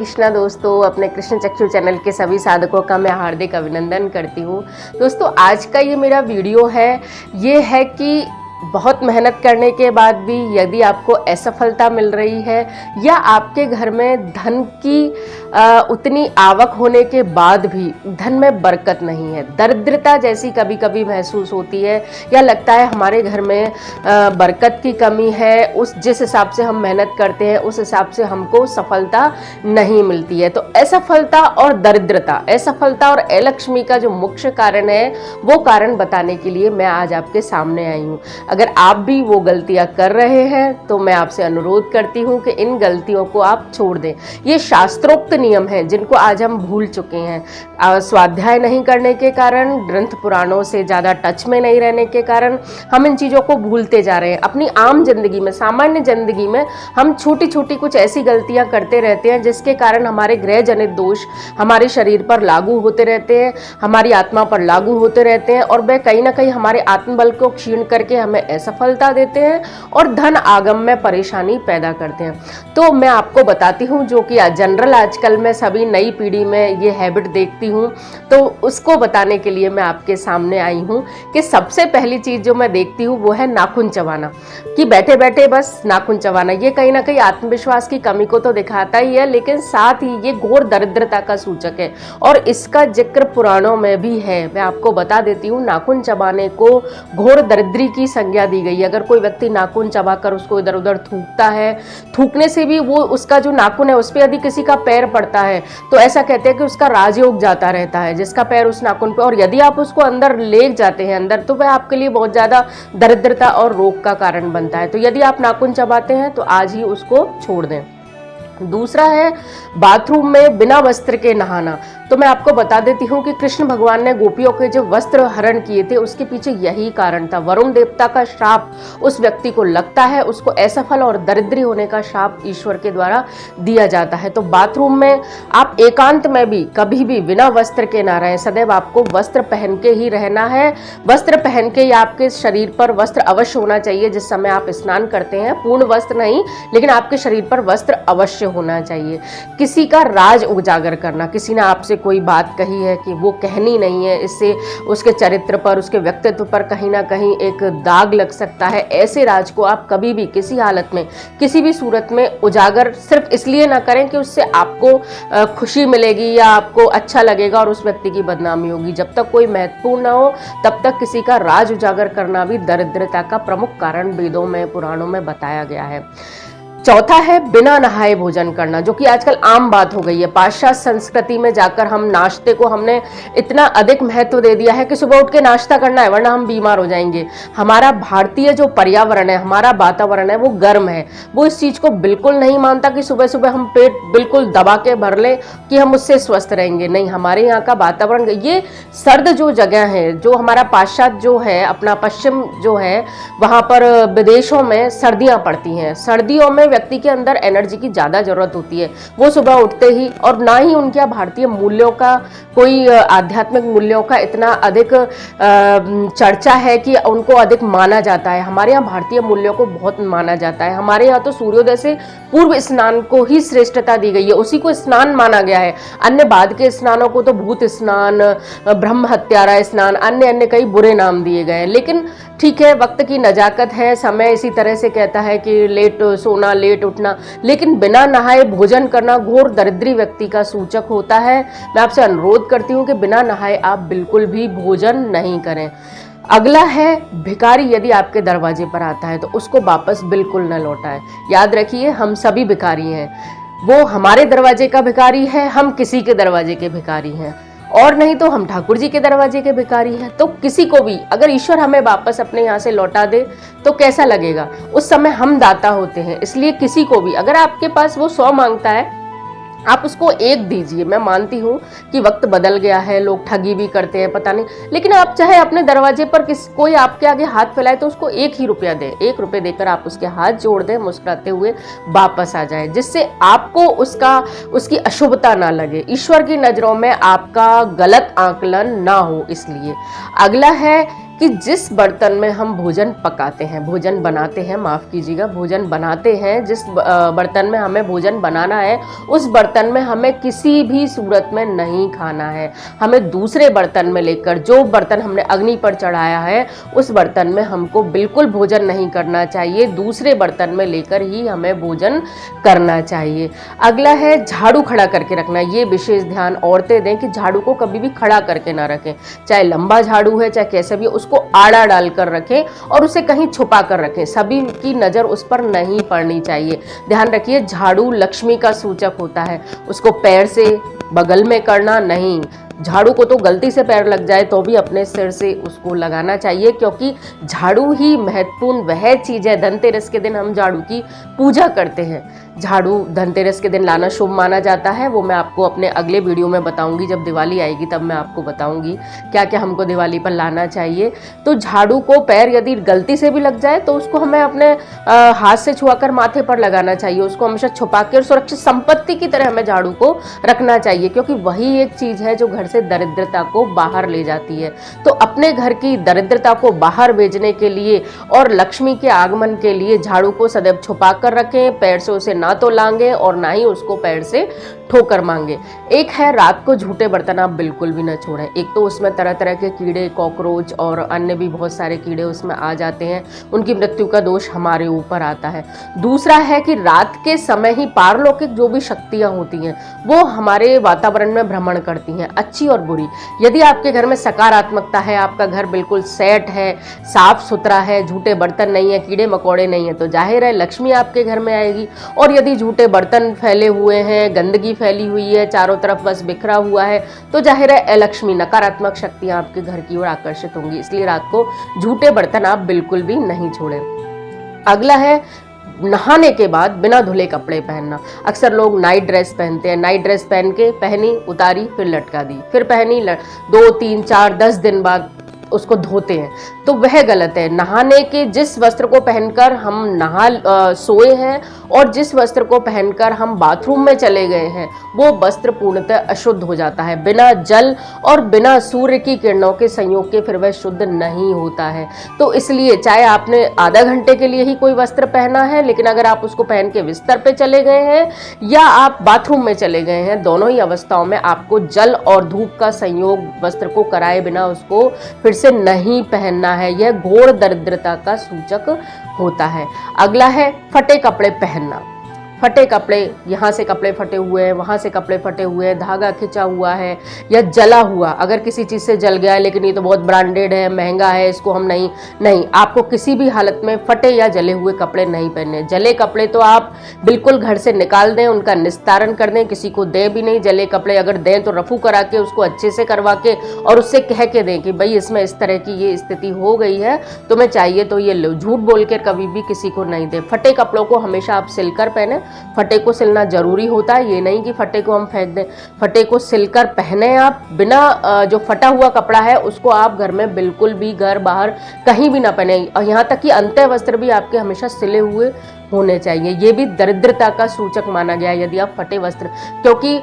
कृष्णा दोस्तों, अपने कृष्ण चक्षु चैनल के सभी साधकों का मैं हार्दिक अभिनंदन करती हूँ। दोस्तों, आज का ये मेरा वीडियो है, ये है कि बहुत मेहनत करने के बाद भी यदि आपको असफलता मिल रही है या आपके घर में धन की उतनी आवक होने के बाद भी धन में बरकत नहीं है, दरिद्रता जैसी कभी कभी महसूस होती है या लगता है हमारे घर में बरकत की कमी है, उस जिस हिसाब से हम मेहनत करते हैं उस हिसाब से हमको सफलता नहीं मिलती है। तो असफलता और दरिद्रता, असफलता और अलक्ष्मी का जो मुख्य कारण है वो कारण बताने के लिए मैं आज आपके सामने आई हूँ। अगर आप भी वो गलतियां कर रहे हैं तो मैं आपसे अनुरोध करती हूँ कि इन गलतियों को आप छोड़ दें। ये शास्त्रोक्त नियम हैं जिनको आज हम भूल चुके हैं। स्वाध्याय नहीं करने के कारण, ग्रंथ पुराणों से ज़्यादा टच में नहीं रहने के कारण हम इन चीज़ों को भूलते जा रहे हैं। अपनी आम जिंदगी में, सामान्य जिंदगी में हम छोटी छोटी कुछ ऐसी गलतियां करते रहते हैं जिसके कारण हमारे ग्रह जनित दोष हमारे शरीर पर लागू होते रहते हैं, हमारी आत्मा पर लागू होते रहते हैं और वह कहीं ना कहीं हमारे आत्मबल को क्षीण करके हमें असफलता देते हैं और धन आगम में परेशानी पैदा करते हैं। तो मैं आपको बताती हूँ, जो कि जनरल आजकल मैं सभी नई पीढ़ी में ये हैबिट देखती हूँ, तो उसको बताने के लिए मैं आपके सामने आई हूँ कि सबसे पहली चीज़ जो मैं देखती हूँ वो है नाखून चबाना, कि बैठे बैठे बस नाखून चबाना। ये कहीं ना कहीं आत्मविश्वास की कमी को तो दिखाता ही है, लेकिन साथ ही ये घोर दरिद्रता का सूचक है और इसका जिक्र पुराणों में भी है। मैं आपको बता देती हूँ, नाखून चबाने को घोर दरिद्री की संज्ञा दी गई है। अगर कोई व्यक्ति नाखून चबाकर उसको इधर उधर थूकता है, थूकने से भी वो उसका जो नाखून है उस पर यदि किसी का पैर पड़ता है तो ऐसा कहते हैं कि उसका राजयोग जाता रहता है, जिसका पैर उस नाखून पे, और यदि आप उसको अंदर ले जाते हैं अंदर, तो वह आपके लिए बहुत ज्यादा दरिद्रता और रोग का कारण बनता है। तो यदि आप नाखून चबाते हैं तो आज ही उसको छोड़ दें। दूसरा है बाथरूम में बिना वस्त्र के नहाना। तो मैं आपको बता देती हूँ कि कृष्ण भगवान ने गोपियों के जो वस्त्र हरण किए थे उसके पीछे यही कारण था। वरुण देवता का श्राप उस व्यक्ति को लगता है, उसको असफल और दरिद्री होने का श्राप ईश्वर के द्वारा दिया जाता है। तो बाथरूम में आप एकांत में भी कभी भी बिना वस्त्र के ना रहें, सदैव आपको वस्त्र पहन के ही रहना है। वस्त्र पहन के या आपके शरीर पर वस्त्र अवश्य होना चाहिए जिस समय आप स्नान करते हैं, पूर्ण वस्त्र नहीं, लेकिन आपके शरीर पर वस्त्र अवश्य होना चाहिए। किसी का राज उजागर करना, किसी ने आपसे कोई बात कही है कि वो कहनी नहीं है, इससे उसके चरित्र पर, उसके व्यक्तित्व पर कहीं ना कहीं एक दाग लग सकता है, ऐसे राज को आप कभी भी किसी हालत में, किसी भी सूरत में उजागर सिर्फ इसलिए ना करें कि उससे आपको खुशी मिलेगी या आपको अच्छा लगेगा और उस व्यक्ति की बदनामी होगी। जब तक कोई महत्वपूर्ण ना हो तब तक किसी का राज उजागर करना भी दरिद्रता का प्रमुख कारण वेदों में, पुराणों में बताया गया है। चौथा है बिना नहाए भोजन करना, जो कि आजकल आम बात हो गई है। पाश्चात्य संस्कृति में जाकर हम नाश्ते को हमने इतना अधिक महत्व दे दिया है कि सुबह उठ के नाश्ता करना है वरना हम बीमार हो जाएंगे। हमारा भारतीय जो पर्यावरण है, हमारा वातावरण है, वो गर्म है, वो इस चीज को बिल्कुल नहीं मानता कि सुबह सुबह हम पेट बिल्कुल दबा के भर लें कि हम उससे स्वस्थ रहेंगे। नहीं, हमारे यहाँ का वातावरण, ये सर्द जो जगह है, जो हमारा पाश्चात्य जो है, अपना पश्चिम जो है, वहां पर विदेशों में सर्दियां पड़ती हैं। सर्दियों में व्यक्ति के अंदर एनर्जी की ज्यादा जरूरत होती है। वो सुबह उठते ही, और ना ही उनके भारतीय मूल्यों का, कोई आध्यात्मिक मूल्यों का इतना अधिक चर्चा है कि उनको अधिक माना जाता है। हमारे यहाँ भारतीय मूल्यों को बहुत माना जाता है। हमारे यहाँ तो सूर्योदय से पूर्व स्नान को ही श्रेष्ठता दी गई है, उसी को स्नान माना गया है। अन्य बाद के स्नानों को तो भूत स्नान, ब्रह्म हत्यारा स्नान, अन्य अन्य कई बुरे नाम दिए गए हैं। लेकिन ठीक है, वक्त की नजाकत है, समय इसी तरह से कहता है कि लेट सोना लेट उठना, लेकिन बिना नहाए भोजन करना घोर दरिद्री व्यक्ति का सूचक होता है। मैं आपसे अनुरोध करती हूँ कि बिना नहाए आप बिल्कुल भी भोजन नहीं करें। अगला है भिखारी यदि आपके दरवाजे पर आता है तो उसको वापस बिल्कुल न लौटाएं। याद रखिए, हम सभी भिखारी हैं। वो हमारे दरवाजे का भिखारी है, हम किसी के दरवाजे के भिखारी हैं, और नहीं तो हम ठाकुर जी के दरवाजे के भिखारी हैं। तो किसी को भी अगर ईश्वर हमें वापस अपने यहाँ से लौटा दे तो कैसा लगेगा? उस समय हम दाता होते हैं। इसलिए किसी को भी, अगर आपके पास वो 100 मांगता है, आप उसको 1 दीजिए। मैं मानती हूँ कि वक्त बदल गया है, लोग ठगी भी करते हैं, पता नहीं, लेकिन आप चाहे अपने दरवाजे पर कोई आपके आगे हाथ फैलाए तो उसको 1 ही रुपया दें। 1 रुपये देकर आप उसके हाथ जोड़ दें, मुस्कुराते हुए वापस आ जाए, जिससे आपको उसकी अशुभता ना लगे, ईश्वर की नजरों में आपका गलत आकलन ना हो। इसलिए अगला है कि जिस बर्तन में हम भोजन पकाते हैं, भोजन बनाते हैं, माफ़ कीजिएगा, भोजन बनाते हैं, जिस बर्तन में हमें भोजन बनाना है उस बर्तन में हमें किसी भी सूरत में नहीं खाना है। हमें दूसरे बर्तन में लेकर, जो बर्तन हमने अग्नि पर चढ़ाया है उस बर्तन में हमको बिल्कुल भोजन नहीं करना चाहिए, दूसरे बर्तन में लेकर ही हमें भोजन करना चाहिए। अगला है झाड़ू खड़ा करके रखना। ये विशेष ध्यान औरतें दें कि झाड़ू को कभी भी खड़ा करके ना रखें, चाहे लंबा झाड़ू है चाहे कैसे भी, उसको आड़ा डालकर रखें और उसे कहीं छुपा कर रखें, सभी की नज़र उस पर नहीं पड़नी चाहिए। ध्यान रखिए, झाड़ू लक्ष्मी का सूचक होता है, उसको पैर से बगल में करना नहीं। झाड़ू को तो गलती से पैर लग जाए तो भी अपने सिर से उसको लगाना चाहिए, क्योंकि झाड़ू ही महत्वपूर्ण वह चीज़ है। धनतेरस के दिन हम झाड़ू की पूजा करते हैं। झाड़ू धनतेरस के दिन लाना शुभ माना जाता है, वो मैं आपको अपने अगले वीडियो में बताऊंगी। जब दिवाली आएगी तब मैं आपको बताऊंगी क्या क्या हमको दिवाली पर लाना चाहिए। तो झाड़ू को पैर यदि गलती से भी लग जाए तो उसको हमें अपने हाथ से छुआकर माथे पर लगाना चाहिए, उसको हमेशा छुपा के और सुरक्षित संपत्ति की तरह हमें झाड़ू को रखना चाहिए, क्योंकि वही एक चीज़ है जो घर से दरिद्रता को बाहर ले जाती है। तो अपने घर की दरिद्रता को बाहर भेजने के लिए और लक्ष्मी के आगमन के लिए झाड़ू को सदैव छुपा कर रखें, पैर से उसे ना तो लांगे और ना ही उसको पैर से ठोकर मांगे। एक है, रात को झूठे बर्तन आप बिल्कुल भी ना छोड़ें। एक तो उसमें तरह तरह के कीड़े, कॉकरोच और अन्य भी बहुत सारे कीड़े उसमें आ जाते हैं, उनकी मृत्यु का दोष हमारे ऊपर आता है। दूसरा है कि रात के समय ही पारलौकिक जो भी शक्तियां होती हैं वो हमारे वातावरण में भ्रमण करती हैं, अच्छी और बुरी। यदि आपके घर में सकारात्मकता है, आपका घर बिल्कुल सेट है, साफ सुथरा है, झूठे बर्तन नहीं है, कीड़े मकोड़े नहीं है, तो जाहिर है लक्ष्मी आपके घर में आएगी। और यदि झूठे बर्तन फैले हुए हैं, गंदगी फैली हुई है, चारों तरफ बस बिखरा हुआ है, तो जाहिर है अलक्ष्मी, नकारात्मक शक्तियां आपके घर की ओर आकर्षित होंगी। इसलिए रात को झूठे बर्तन आप बिल्कुल भी नहीं छोड़ें। अगला है, नहाने के बाद बिना धुले कपड़े पहनना। अक्सर लोग नाइट ड्रेस पहनते हैं, नाइट ड्रेस पहन के पहनी, उतारी, फिर लटका दी, फिर पहनी, 2 3 4 10 दिन बाद उसको धोते हैं, तो वह गलत है। नहाने के जिस वस्त्र को पहनकर हम सोए हैं और जिस वस्त्र को पहनकर हम बाथरूम में चले गए हैं वो वस्त्र पूर्णतः अशुद्ध हो जाता है। बिना जल और बिना सूर्य की किरणों के संयोग के फिर वह शुद्ध नहीं होता है। तो इसलिए चाहे आपने आधा घंटे के लिए ही कोई वस्त्र पहना है, लेकिन अगर आप उसको पहन के बिस्तर पे चले गए हैं या आप बाथरूम में चले गए हैं, दोनों ही अवस्थाओं में आपको जल और धूप का संयोग वस्त्र को कराए बिना उसको फिर से नहीं पहनना है। यह घोर दरिद्रता का सूचक होता है। अगला है, फटे कपड़े पहनना। फटे कपड़े, यहाँ से कपड़े फटे हुए हैं, वहाँ से कपड़े फटे हुए हैं, धागा खिंचा हुआ है या जला हुआ, अगर किसी चीज़ से जल गया है लेकिन ये तो बहुत ब्रांडेड है, महंगा है, इसको हम नहीं, आपको किसी भी हालत में फटे या जले हुए कपड़े नहीं पहनने। जले कपड़े तो आप बिल्कुल घर से निकाल दें, उनका निस्तारण कर दें, किसी को दें भी नहीं। जले कपड़े अगर दें तो रफू करा के उसको अच्छे से करवा के और उससे कह के दें कि भाई इसमें इस तरह की ये स्थिति हो गई है, तुम्हें चाहिए तो ये लो। झूठ बोल के कभी भी किसी को नहीं दें। फटे कपड़ों को हमेशा आप सिलकर पहने। फटे को सिलना जरूरी होता है, ये नहीं कि फटे को हम फेंक दें। फटे को सिलकर पहने आप। बिना जो फटा हुआ कपड़ा है उसको आप घर में बिल्कुल भी, घर बाहर कहीं भी ना पहने। और यहाँ तक कि अंत्य वस्त्र भी आपके हमेशा सिले हुए होने चाहिए। ये भी दरिद्रता का सूचक माना गया है यदि आप फटे वस्त्र, क्योंकि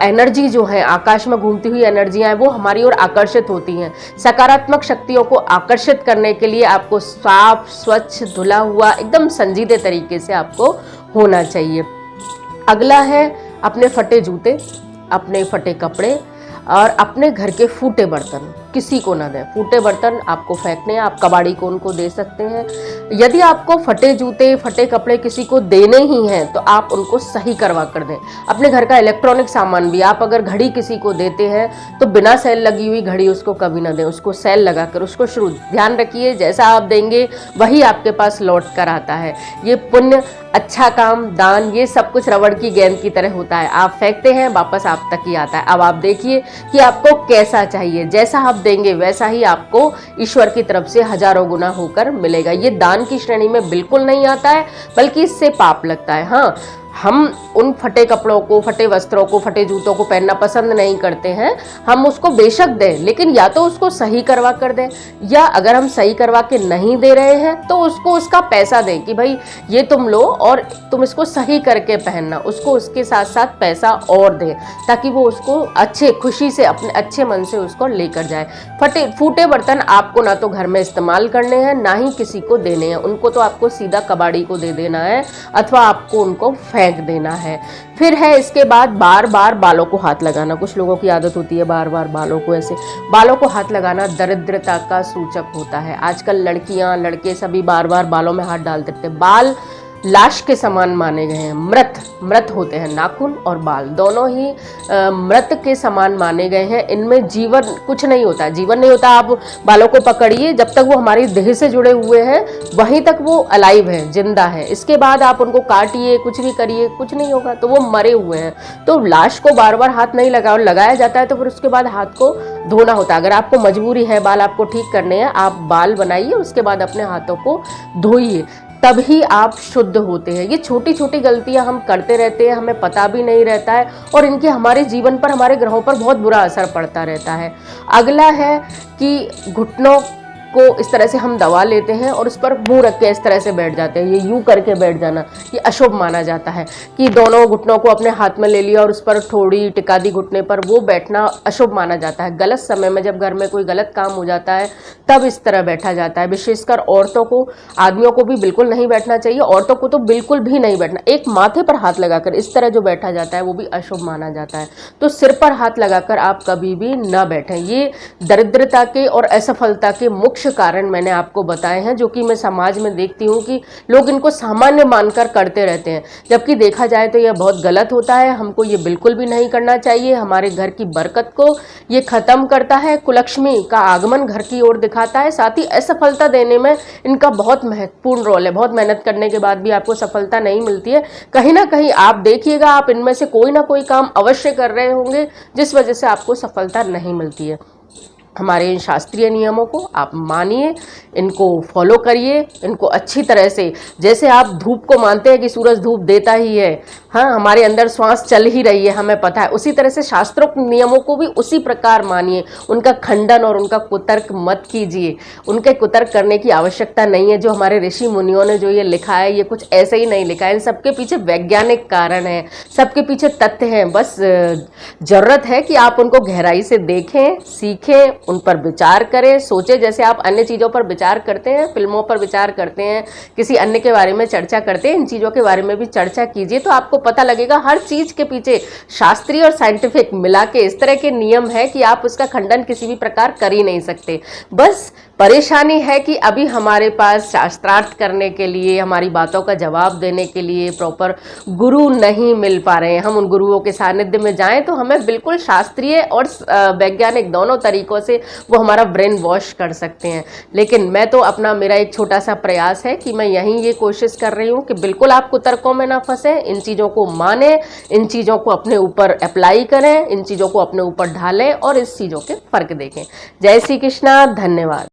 एनर्जी जो है, आकाश में घूमती हुई एनर्जियां हैं, वो हमारी ओर आकर्षित होती हैं। सकारात्मक शक्तियों को आकर्षित करने के लिए आपको साफ, स्वच्छ, धुला हुआ, एकदम संजीदे तरीके से आपको होना चाहिए। अगला है, अपने फटे जूते, अपने फटे कपड़े और अपने घर के फूटे बर्तन किसी को ना दें। फूटे बर्तन आपको फेंकने हैं, आप कबाड़ी को उनको दे सकते हैं। यदि आपको फटे जूते, फटे कपड़े किसी को देने ही हैं तो आप उनको सही करवा कर दें। अपने घर का इलेक्ट्रॉनिक सामान भी, आप अगर घड़ी किसी को देते हैं तो बिना सेल लगी हुई घड़ी उसको कभी ना दें, उसको सेल लगाकर उसको शुरू। ध्यान रखिए, जैसा आप देंगे वही आपके पास लौट कर आता है। ये पुण्य, अच्छा काम, दान, ये सब कुछ रबड़ की गेंद की तरह होता है। आप फेंकते हैं, वापस आप तक ही आता है। अब आप देखिए कि आपको कैसा चाहिए, जैसा आप देंगे वैसा ही आपको ईश्वर की तरफ से हजारों गुना होकर मिलेगा। ये दान की श्रेणी में बिल्कुल नहीं आता है, बल्कि इससे पाप लगता है। हाँ, हम उन फटे कपड़ों को, फटे वस्त्रों को, फटे जूतों को पहनना पसंद नहीं करते हैं, हम उसको बेशक दें, लेकिन या तो उसको सही करवा कर दें, या अगर हम सही करवा के नहीं दे रहे हैं तो उसको उसका पैसा दें कि भाई ये तुम लो और तुम इसको सही करके पहनना, उसको उसके साथ साथ पैसा और दें ताकि वो उसको अच्छे खुशी से अपने अच्छे मन से उसको लेकर जाए। फूटे बर्तन आपको ना तो घर में इस्तेमाल करने हैं, ना ही किसी को देने हैं, उनको तो आपको सीधा कबाड़ी को दे देना है अथवा आपको उनको फेंक देना है। फिर है इसके बाद बार बार बालों को हाथ लगाना। कुछ लोगों की आदत होती है बार बार बालों को ऐसे, बालों को हाथ लगाना दरिद्रता का सूचक होता है। आजकल लड़कियां लड़के सभी बार बार बालों में हाथ डालते थे। बाल लाश के समान माने गए हैं, मृत होते हैं। नाखून और बाल दोनों ही मृत के समान माने गए हैं। इनमें जीवन कुछ नहीं होता, जीवन नहीं होता। आप बालों को पकड़िए, जब तक वो हमारी देह से जुड़े हुए हैं वहीं तक वो अलाइव है, जिंदा है। इसके बाद आप उनको काटिए, कुछ भी करिए, कुछ नहीं होगा, तो वो मरे हुए हैं। तो लाश को बार बार हाथ नहीं लगाया जाता है, तो फिर उसके बाद हाथ को धोना होता है। अगर आपको मजबूरी है, बाल आपको ठीक करने हैं, आप बाल बनाइए, उसके बाद अपने हाथों को धोइए, तभी आप शुद्ध होते हैं। ये छोटी छोटी गलतियां हम करते रहते हैं, हमें पता भी नहीं रहता है और इनके हमारे जीवन पर, हमारे ग्रहों पर बहुत बुरा असर पड़ता रहता है। अगला है कि घुटनों को इस तरह से हम दबा लेते हैं और उस पर मुंह रख के इस तरह से बैठ जाते हैं। ये यूं करके बैठ जाना, ये अशुभ माना जाता है कि दोनों घुटनों को अपने हाथ में ले लिया और उस पर थोड़ी टिका दी घुटने पर, वो बैठना अशुभ माना जाता है। गलत समय में जब घर में कोई गलत काम हो जाता है तब इस तरह बैठा जाता है। विशेषकर औरतों को, आदमियों को भी बिल्कुल नहीं बैठना चाहिए, औरतों को तो बिल्कुल भी नहीं बैठना। एक माथे पर हाथ लगाकर इस तरह जो बैठा जाता है वो भी अशुभ माना जाता है। तो सिर पर हाथ लगाकर आप कभी भी ना बैठें। ये दरिद्रता के और असफलता के मुख्य कारण मैंने आपको बताए हैं, जो कि मैं समाज में देखती हूँ कि लोग इनको सामान्य मानकर करते रहते हैं, जबकि देखा जाए तो यह बहुत गलत होता है। हमको ये बिल्कुल भी नहीं करना चाहिए। हमारे घर की बरकत को ये खत्म करता है, कुलक्ष्मी का आगमन घर की ओर दिखाता है, साथ ही असफलता देने में इनका बहुत महत्वपूर्ण रोल है। बहुत मेहनत करने के बाद भी आपको सफलता नहीं मिलती है, कहीं ना कहीं आप देखिएगा, आप इनमें से कोई ना कोई काम अवश्य कर रहे होंगे जिस वजह से आपको सफलता नहीं मिलती है। हमारे इन शास्त्रीय नियमों को आप मानिए, इनको फॉलो करिए, इनको अच्छी तरह से, जैसे आप धूप को मानते हैं कि सूरज धूप देता ही है, हाँ, हमारे अंदर श्वास चल ही रही है, हमें पता है, उसी तरह से शास्त्रोक्त नियमों को भी उसी प्रकार मानिए। उनका खंडन और उनका कुतर्क मत कीजिए। उनके कुतर्क करने की आवश्यकता नहीं है। जो हमारे ऋषि मुनियों ने जो ये लिखा है, ये कुछ ऐसे ही नहीं लिखा है। इन सबके पीछे वैज्ञानिक कारण है, सबके पीछे तथ्य हैं। बस जरूरत है कि आप उनको गहराई से देखें, सीखें, उन पर विचार करें, सोचें। जैसे आप अन्य चीज़ों पर विचार करते हैं, फिल्मों पर विचार करते हैं, किसी अन्य के बारे में चर्चा करते हैं, इन चीज़ों के बारे में भी चर्चा कीजिए, तो आपको पता लगेगा हर चीज़ के पीछे शास्त्रीय और साइंटिफिक मिला के इस तरह के नियम है कि आप उसका खंडन किसी भी प्रकार कर ही नहीं सकते। बस परेशानी है कि अभी हमारे पास शास्त्रार्थ करने के लिए, हमारी बातों का जवाब देने के लिए प्रॉपर गुरु नहीं मिल पा रहे हैं। हम उन गुरुओं के सानिध्य में जाएं तो हमें बिल्कुल शास्त्रीय और वैज्ञानिक दोनों तरीकों से वो हमारा ब्रेन वॉश कर सकते हैं। लेकिन मैं तो मेरा एक छोटा सा प्रयास है कि मैं यहीं ये कोशिश कर रही हूँ कि बिल्कुल आप कुतर्कों में ना फंसें, इन चीज़ों को माने, इन चीज़ों को अपने ऊपर अप्लाई करें, इन चीज़ों को अपने ऊपर ढालें और इस चीज़ों के फर्क देखें। जय श्री कृष्णा, धन्यवाद।